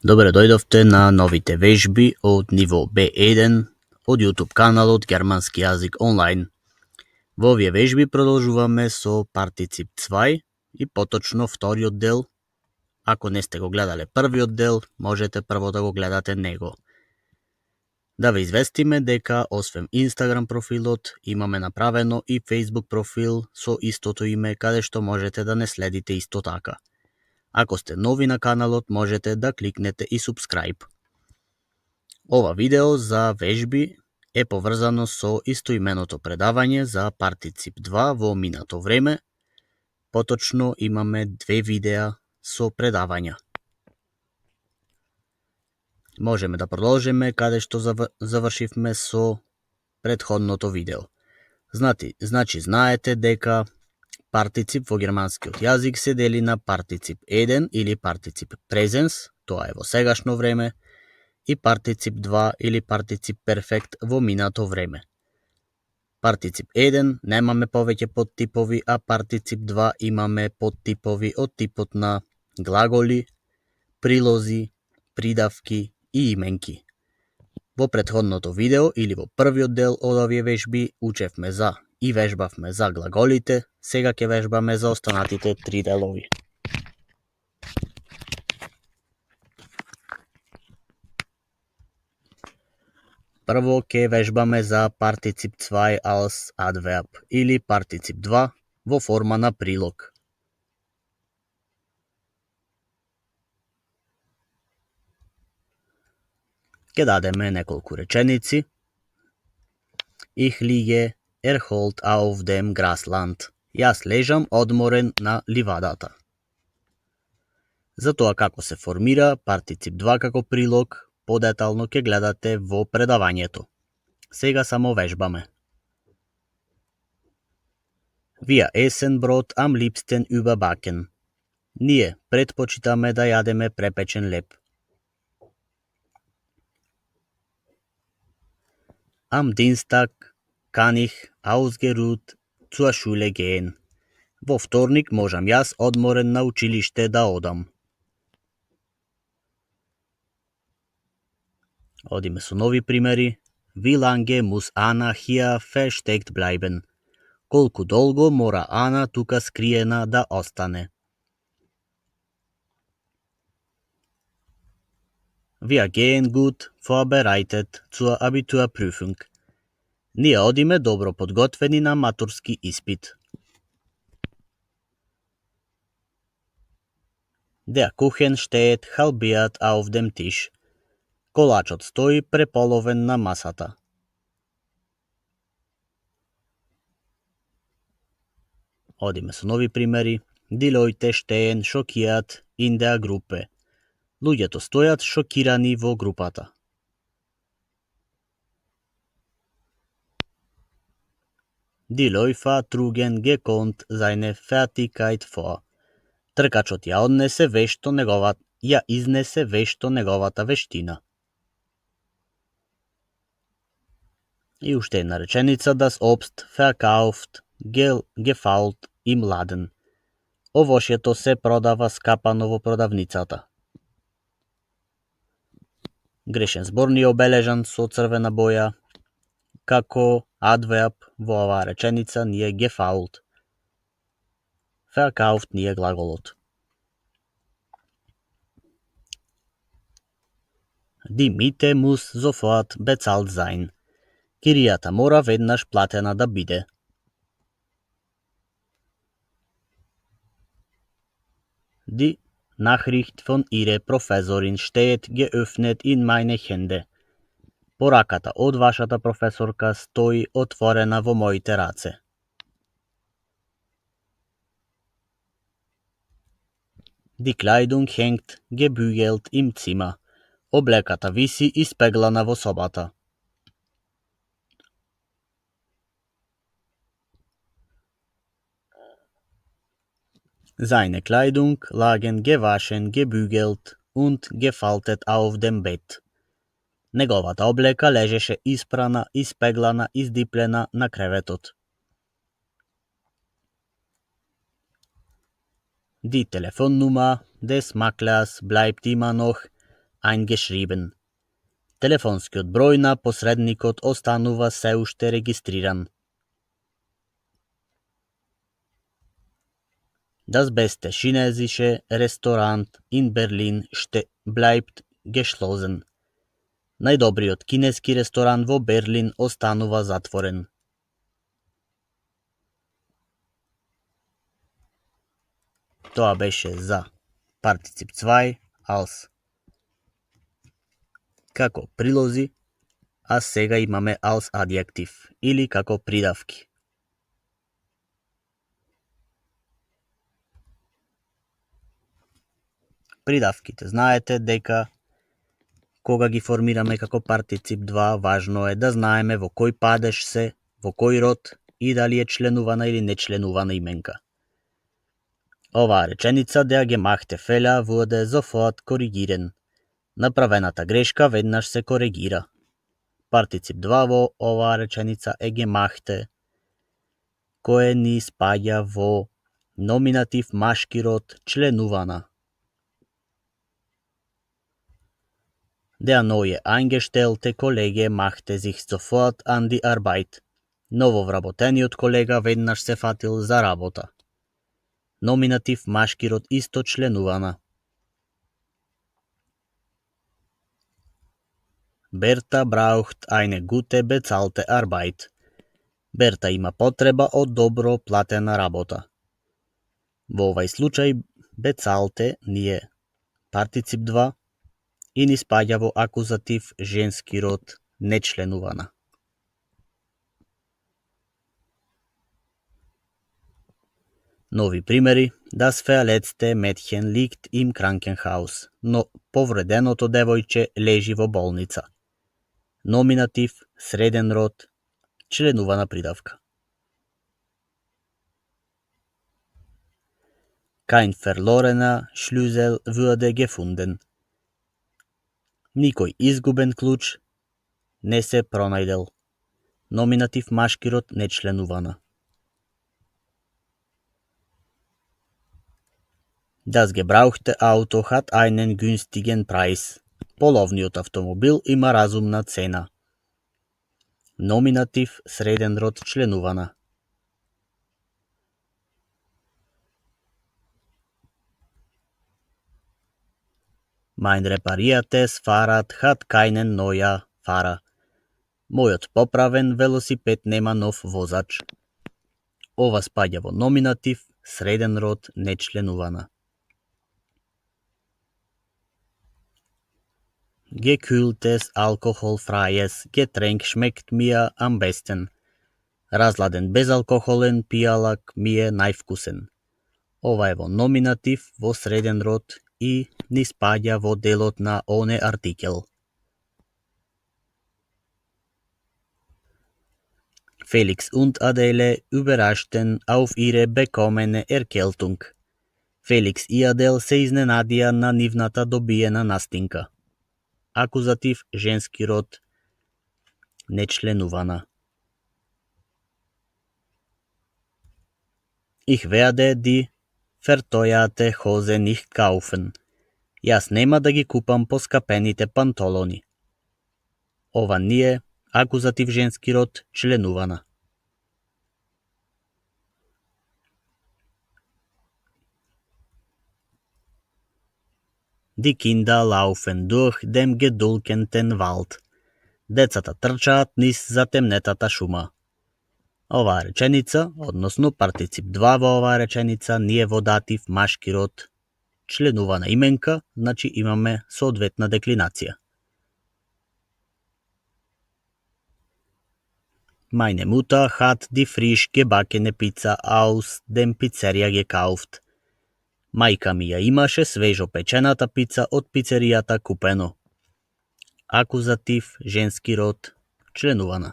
Добре дојдовте на новите вежби од ниво B1 од YouTube каналот Германски јазик онлайн. Во овие вежби продолжуваме со партицип 2 и поточно вториот дел. Ако не сте го гледале првиот дел, можете прво да го гледате него. Да ве известиме дека освен Instagram профилот, имаме направено и Facebook профил со истото име, каде што можете да не следите исто така. Ако сте нови на каналот, можете да кликнете и subscribe. Ова видео за вежби е поврзано со истоименото предавање за партицип 2 во минато време. Поточно имаме две видеа со предавања. Можеме да продолжиме каде што завршивме со претходното видео. Значи знаете дека партицип во германскиот јазик се дели на партицип 1 или партицип презенс, тоа е во сегашно време, и партицип 2 или партицип перфект во минато време. Партицип 1 немаме повеќе подтипови, а партицип 2 имаме подтипови од типот на глаголи, прилози, придавки и именки. Во претходното видео или во првиот дел од овие вежби учевме за и вежбавме за глаголите, сега ќе вежбаме за останатите три делови. Прво ќе вежбаме за партицип 2 als Adverb или партицип 2 во форма на прилог. Ќе дадеме неколку реченици. Ich liege erholt auf dem Grasland. Јас лежам одморен на ливадата. За тоа како се формира партицип 2 како прилог, подетално ќе гледате во предавањето. Сега само вежбаме. Wir essen Brot am liebsten überbacken. Ние предпочитаме да јадеме препечен леб. Am Dienstag kann ich ausgeruht zur Schule gehen. Во вторник можам јас одморен на училиште да одам. Одиме со нови примери. Wie lange muss Anna hier versteckt bleiben? Колку долго мора Ана тука скриена да остане? Wir gehen gut vorbereitet zur Abiturprüfung. Ние одиме добро подготвени на матурски испит. Der Kuchen steht halbiert auf dem Tisch. Колачот стои преполовен на масата. Одиме со нови примери. Die Leute stehen schockiert in der Gruppe. Луѓето стојат шокирани во групата. Die Läufer trugen gekonnt seine Fertigkeit vor. Тркачот ја изнесе вешто неговата вештина. И уште една реченица. Das Obst verkauft gefault im Laden. Овошјето се продава скапано во продавницата. Грешен збор ни е обележан со црвена боја. Како adverb во оваа реченица ни е gefault. Verkauft ни е глаголот. Die Miete muss sofort bezahlt sein. Киријата мора веднаш платена да биде. Die Nachricht von ihrer Professorin steht geöffnet in meine Hände. Пораката од вашата професорка стои отворена во моите раце. Die Kleidung hängt gebügelt im Zimmer. Облеката виси испеглана во собата. Seine Kleidung lagen gewaschen, gebügelt und gefaltet auf dem Bett. Неговата облека лежеше испрана, испеглана, издиплена на креветот. Die Telefonnummer des Maklers bleibt immer noch eingeschrieben. Телефонскиот број на посредникот останува се уште регистриран. Das beste chinesische Restaurant in Berlin bleibt geschlossen. Најдобриот кинески ресторан во Берлин останува затворен. Тоа беше за партицип 2 als како прилози, а сега имаме als адјектив или како придавки. Придавките знаете дека кога ги формираме како партицип 2, важно е да знаеме во кој падеж се, во кој род и дали е членувана или нечленувана именка. Оваа реченица der gemachte Fehler wurde sofort korrigieren. Направената грешка веднаш се коригира. Партицип 2 во оваа реченица е gemachte, кој ни спаѓа во номинатив машки род членувана. Der neue eingestellte Kollege machte sich sofort an die Arbeit. Нововработениот колега веднаш се фатил за работа. Номинатив машки род исто членувана. Berta braucht eine gute bezahlte Arbeit. Берта има потреба од добро платена работа. Во овај случај bezahlte ни е партицип 2 и ни спаѓа во акузатив женски род нечленувана. Нови примери. Das verletzte Mädchen liegt im Krankenhaus. Но повреденото девојче лежи во болница. Номинатив, среден род, членувана придавка. Kein verlorener Schlüssel wurde gefunden. Никој изгубен клуч не се пронајдел. Номинатив машки род нечленувана. Das gebrauchte Auto hat einen günstigen Preis. Половниот автомобил има разумна цена. Номинатив, среден род, членувана. Mein repariertes Fahrrad hat keinen neuen Fahrer. Мојот поправен велосипед нема нов возач. Ова спаѓа во номинатив, среден род, нечленувана. Gekühltes, alkoholfreies Getränk schmeckt mir am besten. Разладен безалкохолен пијалак ми е највкусен. Ова е во номинатив, во среден род и ни спаѓа во делот на оне артикел. Felix und Adele überraschten auf ihre bekommene Erkältung. Феликс и Адел се изненадија на нивната добиена настинка. Акузатив, женски род, нечленувана. Ich werde die verteuerte Hose nicht kaufen. Јас нема да ги купам поскапените пантолони. Ова ни е акузатив женски род, членувана. Die Kinder laufen durch den gedulkenten Wald. Децата трчаат низ затемнетата шума. Оваа реченица, односно партицип 2 во оваа реченица, ни е во датив машки род, членувана именка, значи имаме соодветна деклинација. Meine Mutter hat die frisch gebackene Pizza aus dem Pizzeria gekauft. Мајка ми ја имаше свежо печената пица од пицеријата купено. Акузатив, женски род, членувана.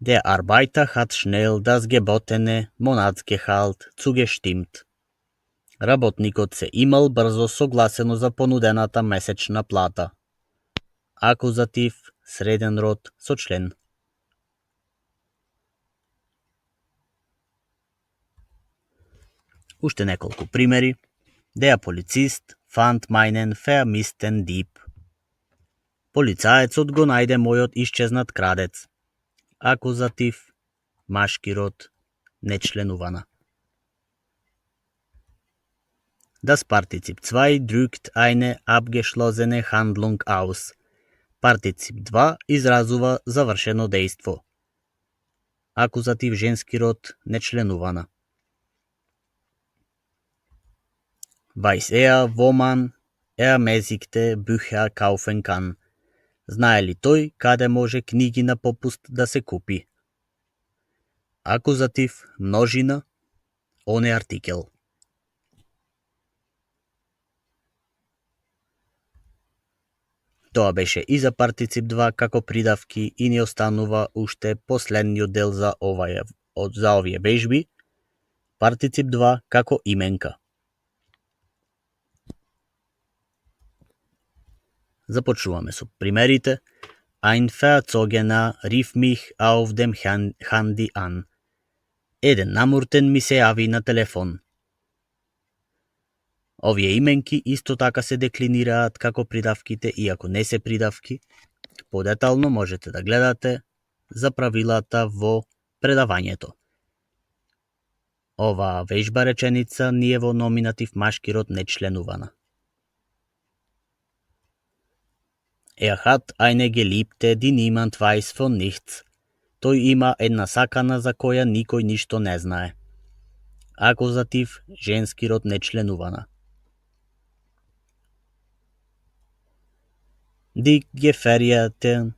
Der Arbeiter hat schnell das gebotene Monatsgehalt zugestimmt. Работникот се имал брзо согласено за понудената месечна плата. Акузатив, среден род, со член. Уште неколку примери. Der Polizist fand meinen vermissten Dieb. Полицаецот го најде мојот исчезнат крадец. Акузатив, машки род, нечленувана. Das Partizip 2 drückt eine abgeschlossene Handlung aus. Партицип 2 изразува завршено дејство. Акузатив женски род, нечленувана. Weiß wo man ermäßigte Bücher kaufen kann. Знае ли тој каде може книги на попуст да се купи? Акузатив, множина, он е артикел. Тоа беше и за партицип 2 како придавки и ни останува уште последниот дел за овие вежби. Партицип 2 како именка. Започнуваме со примерите. Ein Verzogener rief mich auf dem Handy an. Еден намуртен ми се јави на телефон. Овие именки исто така се деклинираат како придавките, иако не се придавки. Подетално можете да гледате за правилата во предавањето. Оваа вежба реченица ни е во номинатив машки род нечленувана. Hat eine Geliebte, die niemand weiß von nichts. Тој има една сакана за која никој ништо не знае. Акузатив, женски род нечленувана. Die Gefährten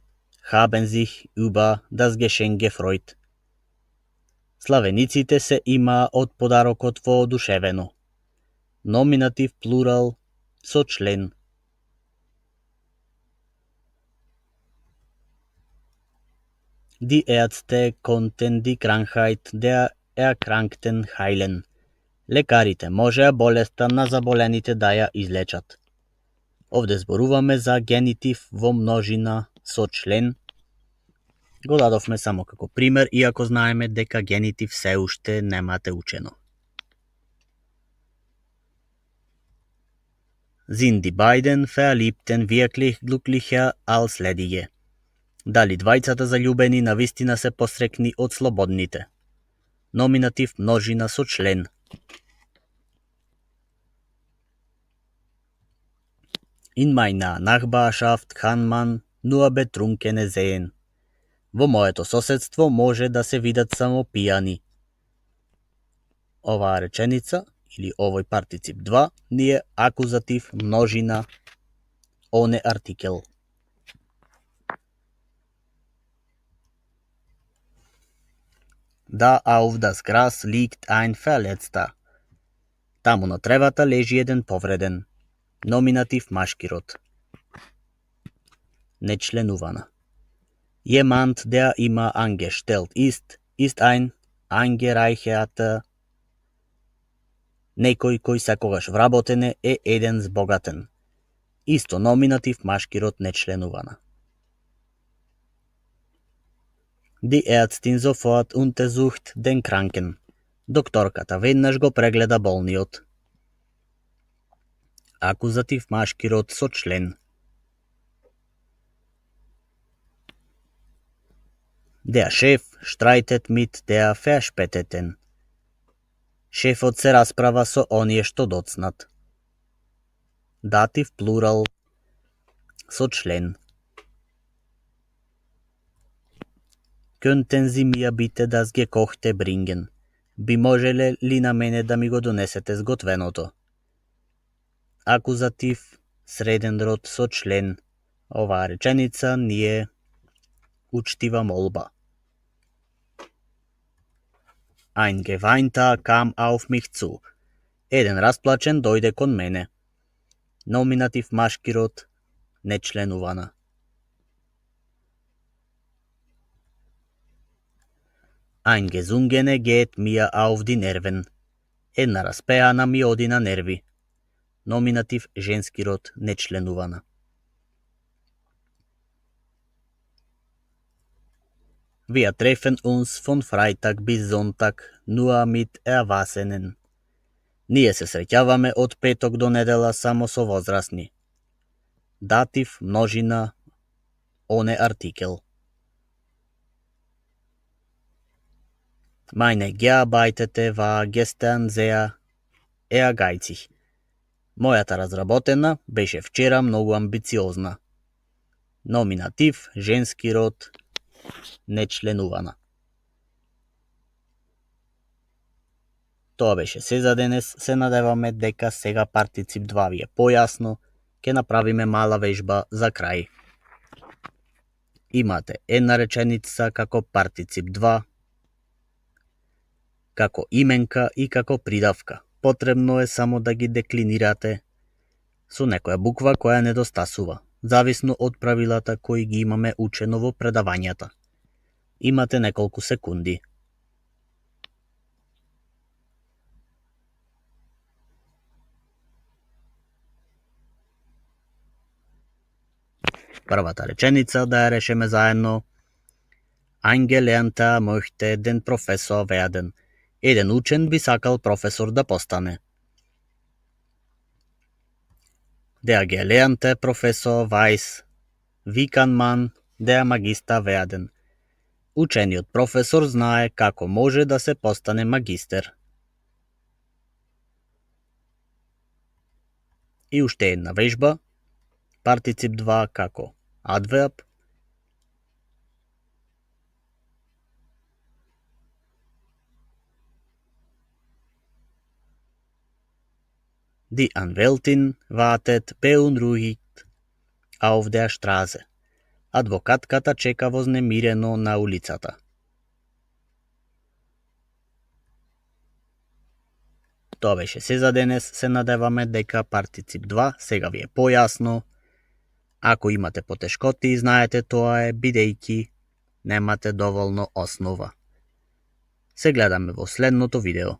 haben sich über das Geschenk gefreut. Славениците се има од подарокот воодушевено. Номинатив плурал со член. Die Ärzte konnten die Krankheit der Erkrankten heilen. Лекарите можеа болеста на заболените да ја излечат. Овде зборуваме за генитив во множина со член. Го дадовме само како пример, иако знаеме дека генитив се уште немате учено. Sind die beiden Verliebten wirklich glücklicher als ledige? Дали двајцата заљубени навистина се посрекни од слободните? Номинатив множина со член. In meiner Nachbarschaft kann man nur Betrunkene sehen. Во моето соседство може да се видат само пијани. Оваа реченица, или овој партицип 2, ни е акузатив множина, он е артикел. Da auf das Gras liegt ein Verletzter. Таму на тревата лежи еден повреден. Номинатив машки род. Нечленувана. Jemand, der immer angestellt ist ein angereicherter. Некој кој секогаш вработен е еден збогатен. Исто номинатив машки род нечленувана. Die Ärztin sofort untersucht den Kranken. Докторката веднаш го прегледа болниот. Акузатив машки род со член. Der Chef streitet mit der Verspäteten. Шефот се расправа со оние што доцнат. Датив плурал со член. Könnten Sie mir bitte das gekochte bringen? Би можеле ли на мене да ми го донесете сготвеното? Акузатив, среден род со член. Оваа реченица ни е учтива молба. Ein Geweinter kam auf mich zu. Еден расплачен дојде кон мене. Номинатив машки род, нечленувана. Ein Gesungene geht mir auf die Nerven. Една распеана ми оди на нерви. Номинатив женски род, нечленувана. Wir treffen uns von Freitag bis Sonntag nur mit Erwachsenen. Ние се среќаваме од петок до недела само со возрастни. Датив, множина, оне артикел. Meine Gearbeitete war gestern sehr ehrgeizig. Мојата разработена беше вчера многу амбициозна. Номинатив, женски род, нечленувана. Тоа беше се за денес. Се надеваме дека сега партицип 2 ви е појасно. Ке направиме мала вежба за крај. Имате една реченица како партицип 2, како именка и како придавка. Потребно е само да ги деклинирате со некоја буква која недостасува, зависно од правилата кои ги имаме учено во предавањата. Имате неколку секунди. Првата реченица да ја решиме заедно. Ein Gelernter möchte den Professor werden. Еден учен би сакал професор да постане. Der gelernte Professor weiß, wie kann man der Magister werden. Учениот професор знае како може да се постане магистер. И уште една вежба. Партицип 2 како адверб. Die Anwältin wartet beunruhigt auf der Straße. Адвокатката чека вознемирено на улицата. Тоа беше се за денес. Се надеваме дека партицип 2 сега ви е појасно. Ако имате потешкоти, знаете тоа е бидејќи немате доволно основа. Се гледаме во следното видео.